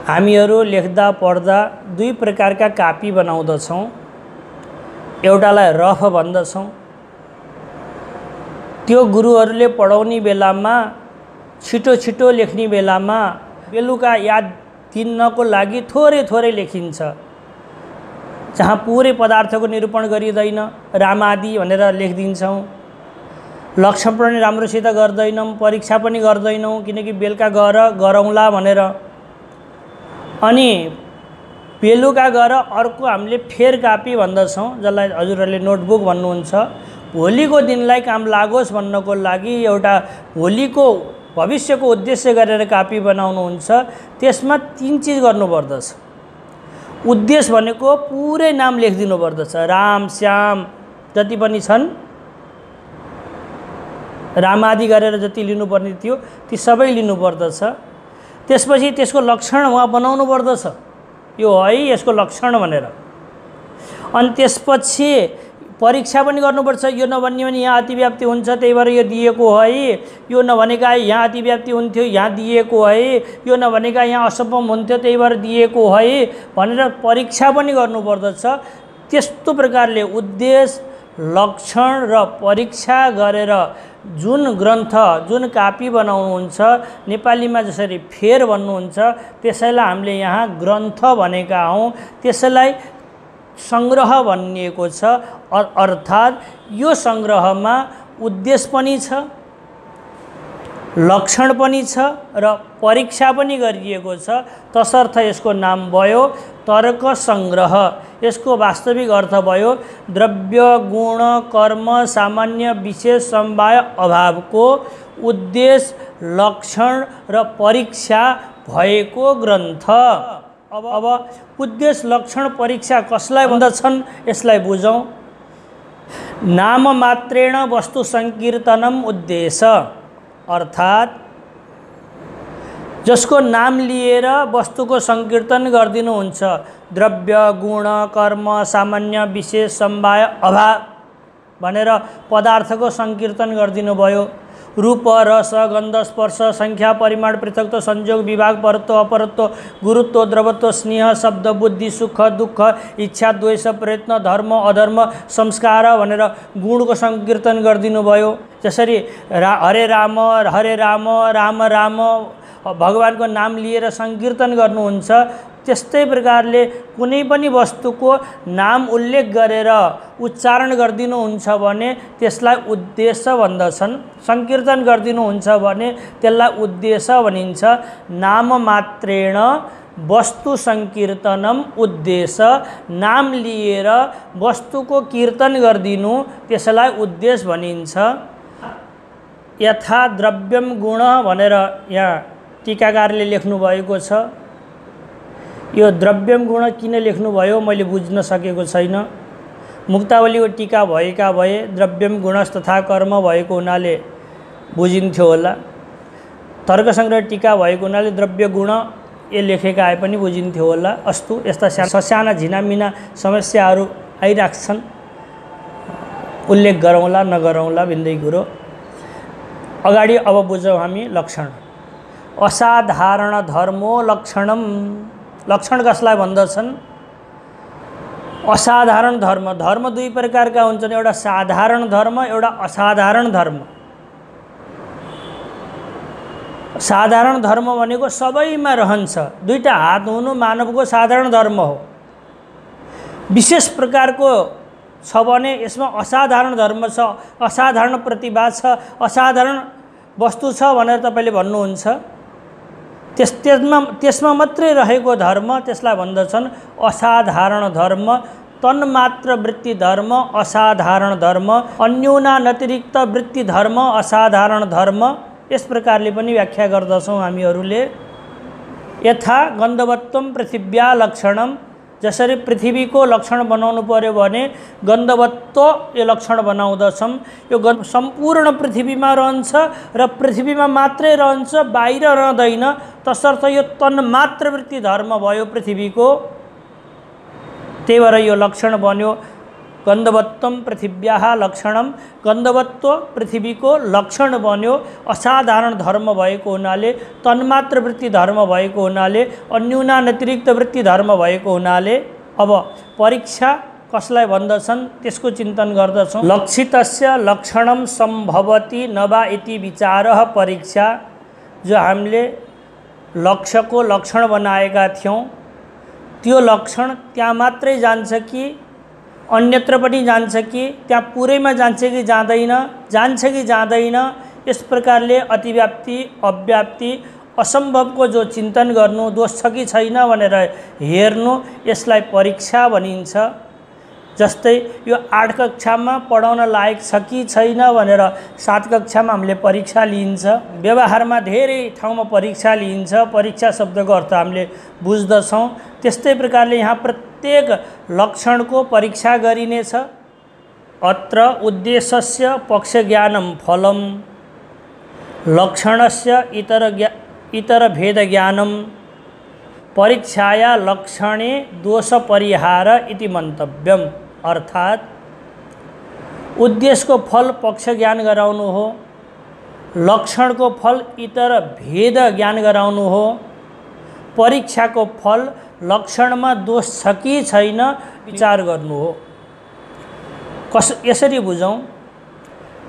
हामीहरू लेख्दा पढ्दा 2 प्रकारका कापी बनाउँदछौँ। एउटालाई रफ भन्दछौँ। त्यो गुरुहरूले पढाउने बेलामा छिटो छिटो लेख्ने बेलामा बेलुका याद दिनको लागि थोरै थोरै लेखिन्छ, जहाँ पुरै पदार्थको निरूपण गरिँदैन। रामादि भनेर लेखिदिन्छौँ। लक्षण पनि राम्रोसित गर्दैनौँ, परीक्षा पनि गर्दैनौँ, किनकि बेलुका गएर गरौँला भनेर। अनि बेलुका गएर अर्को हामीले फेर कापी भन्दछौँ, जसलाई हजुरहरूले नोटबुक भन्नुहुन्छ। भोलिको दिनलाई काम लागोस् भन्नको लागि एउटा भोलिको भविष्यको उद्देश्य गरेर कापी बनाउनुहुन्छ। त्यसमा 3 चिज गर्नुपर्दछ। उद्देश्य भनेको पुरै नाम लेखिदिनु पर्दछ। राम, श्याम जति पनि छन्, रामादि गरेर जति लिनुपर्ने थियो ती सबै लिनुपर्दछ। त्यसपछि त्यसको लक्षण वहाँ बनाउनु पर्दछ, यो है यसको लक्षण भनेर। अनि त्यसपछि परीक्षा पनि गर्नुपर्छ। यो नभन्यो भने यहाँ अतिव्याप्ति हुन्छ, त्यही भएर यो दिएको है। यो नभनेका यहाँ अतिव्याप्ति हुन्थ्यो, यहाँ दिएको है। यो नभनेका यहाँ असम्भव हुन्थ्यो, त्यही भएर दिएको है भनेर परीक्षा पनि गर्नुपर्दछ। त्यस्तो प्रकारले उद्देश्य, लक्षण र परीक्षा गरेर जुन ग्रन्थ, जुन कापी बनाउनुहुन्छ, नेपालीमा जसरी फेर भन्नुहुन्छ, त्यसैलाई हामीले यहाँ ग्रन्थ भनेका हौँ। त्यसैलाई सङ्ग्रह भनिएको छ, अर्थात् यो सङ्ग्रहमा उद्देश्य पनि छ, लक्षण पनि छ र परीक्षा पनि गरिएको छ, तसर्थ यसको नाम भयो तर्क सङ्ग्रह। यसको वास्तविक अर्थ भयो द्रव्य गुण कर्म सामान्य विशेष समवाय अभावको उद्देश्य लक्षण र परीक्षा भएको ग्रन्थ। अब उद्देश्य लक्षण परीक्षा कसलाई भन्दछन् यसलाई बुझौँ। नाम मात्रेण वस्तु संकीर्तनम उद्देश्य, अर्थात् जसको नाम लिएर वस्तुको संकीर्तन गरिदिनुहुन्छ, द्रव्य गुण कर्म सामान्य विशेष समवाय अभाव भनेर पदार्थको संकीर्तन गरिदिनु भयो। रूप रस गन्ध स्पर्श संख्या परिमाण पृथकत्व संयोग विभाग परत्व अपरत्व गुरुत्व द्रवत्व स्नेह शब्द बुद्धि सुख दुःख इच्छा द्वेष प्रयत्न धर्म अधर्म संस्कार भनेर गुणको संकीर्तन गरिदिनु भयो। जसरी हरे राम राम राम भगवानको नाम लिएर संकीर्तन गर्नुहुन्छ, त्यस्तै प्रकारले कुनै पनि वस्तुको नाम उल्लेख गरेर उच्चारण गरिदिनुहुन्छ भने त्यसलाई उद्देश्य भन्दछन्। संकीर्तन गरिदिनुहुन्छ भने त्यसलाई उद्देश्य भनिन्छ। नाम मात्रेण वस्तु संकीर्तनम उद्देश्य, नाम लिएर वस्तुको कीर्तन गरिदिनु त्यसलाई उद्देश्य भनिन्छ। यथा द्रव्यम गुण भनेर यहाँ टीकाकारले लेख्नु भएको छ। यो द्रव्यम गुण किन लेख्नुभयो मैले बुझ्न सकेको छैन। मुक्तावलीको टीका भएका भए द्रव्यम गुणस तथा कर्म भएको हुनाले बुझिन्थ्यो होला। तर्कसङ्ग्रह टीका भएको हुनाले द्रव्य गुण ए लेखेका आए पनि बुझिन्थ्यो होला। अस्तु, यस्ता ससाना झिनामिना समस्याहरू आइराख्छन्, उल्लेख गरौँला नगरौँला भिन्दै कुरो। अगाडि अब बुझौँ हामी लक्षण। असाधारण धर्मो लक्षणम, लक्षण कसलाई भन्दछन्? असाधारण धर्म। धर्म दुई प्रकारका हुन्छन्, एउटा साधारण धर्म एउटा असाधारण धर्म। साधारण धर्म भनेको सबैमा रहन्छ, दुईटा हात हुनु मानवको साधारण धर्म हो। विशेष प्रकारको छ भने यसमा असाधारण धर्म छ, असाधारण प्रतिभा छ, असाधारण वस्तु छ भनेर तपाईले भन्नुहुन्छ। त्यसमा मात्रै रहेको धर्म त्यसलाई भन्दछन् असाधारण धर्म। तन्मात्र वृत्ति धर्म असाधारण धर्म, अन्यूनातिरिक्त वृत्ति धर्म असाधारण धर्म। यस प्रकारले पनि व्याख्या गर्दछौँ हामीहरूले। यथा गन्धवत्वम पृथिव्या लक्षणम, जसरी पृथ्वीको लक्षण बनाउनु पर्यो भने गन्धवत्व यो लक्षण बनाउँदछौँ। यो सम्पूर्ण पृथ्वीमा रहन्छ र पृथ्वीमा मात्रै रहन्छ, बाहिर रहँदैन, तसर्थ यो तन्मात्र वृत्ति धर्म भयो पृथ्वीको। त्यही भएर यो लक्षण बन्यो गन्धवत्वम पृथिव्याः लक्षणम। गन्धवत्व पृथ्वीको लक्षण बन्यो, असाधारण धर्म भएको हुनाले, तन्मात्र वृत्ति धर्म भएको हुनाले, अन्यूनातिरिक्त वृत्ति धर्म भएको हुनाले। अब परीक्षा कसलाई भन्दछन् त्यसको चिन्तन गर्दछौँ। लक्षितस्य लक्षणम सम्भवति नवा इति विचारः परीक्षा। जो हामीले लक्ष्यको लक्षण बनाएका थियौँ त्यो लक्षण त्यहाँ मात्रै जान्छ कि अन्यत्र पनि जान्छ कि त्यहाँ पुरैमा जान्छ कि जाँदैन, जान्छ कि जाँदैन। यस प्रकारले अतिव्याप्ति अव्याप्ति असम्भवको जो चिन्तन गर्नु, दोष छ कि छैन भनेर हेर्नु, यसलाई परीक्षा भनिन्छ। जस्तै यो 8 कक्षामा पढाउन लायक छ कि छैन भनेर 7 कक्षामा हामीले परीक्षा लिइन्छ। व्यवहारमा धेरै ठाउँमा परीक्षा लिइन्छ, परीक्षा शब्दको अर्थ हामीले बुझ्दछौँ। त्यस्तै प्रकारले यहाँ प्रत्येक लक्षणको परीक्षा गरिनेछ। अत्र उद्देश्यस्य पक्षज्ञानं फलं लक्षणस्य इतर भेदज्ञानं परीक्षाया लक्षणे दोषपरिहार इति मन्तव्यम्। अर्थात् उद्देश्यको फल पक्ष ज्ञान गराउनु हो, लक्षणको फल इतर भेद ज्ञान गराउनु हो, परीक्षाको फल लक्षणमा दोष छ कि छैन विचार गर्नु हो। यसरी बुझौँ।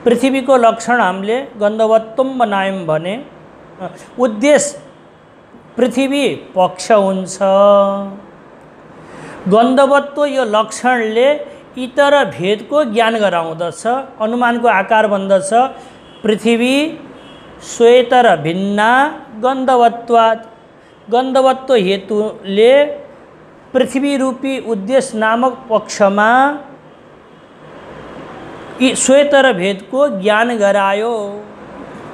पृथ्वीको लक्षण हामीले गन्धवत्वम बनायौँ भने उद्देश्य पृथ्वी पक्ष हुन्छ। गन्धवत्व यो लक्षणले इतर भेदको ज्ञान गराउँदछ, अनुमानको आकार बन्दछ। पृथ्वी श्वेतर भिन्ना गन्धवत्वात्, गन्धवत्व हेतुले पृथ्वी रूपी उद्देश्य नामक पक्षमा श्वेतर भेदको ज्ञान गरायो।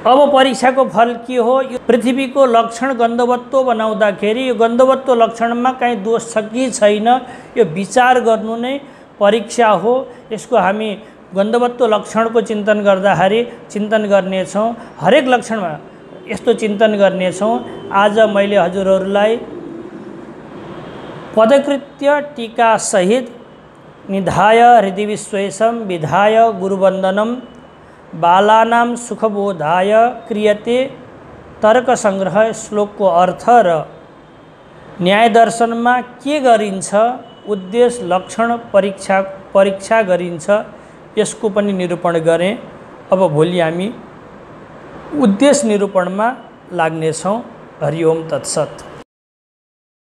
अब परीक्षाको फल के हो? यो पृथ्वीको लक्षण गन्धवत्व बनाउँदाखेरि यो गन्धवत्व लक्षणमा कहीँ दोष छ कि छैन यो विचार गर्नु नै परीक्षा हो। यसको हामी गन्धवत्व लक्षणको चिन्तन गर्दाखेरि चिन्तन गर्नेछौँ, हरेक लक्षणमा यस्तो चिन्तन गर्नेछौँ। आज मैले हजुरहरूलाई पदकृत्य टीका सहित निधाय हृदि विश्वेशम विधाय गुरुवन्दनम बालानां सुखबोधाय क्रियते तर्क संग्रह श्लोकको अर्थ र न्याय दर्शनमा के गरिन्छ, उद्देश्य लक्षण परीक्षा गरिन्छ, यसको पनि निरूपण गरेँ। अब भोलि हामी उद्देश्य निरूपणमा लाग्नेछौँ। हरि ओम तत्सत।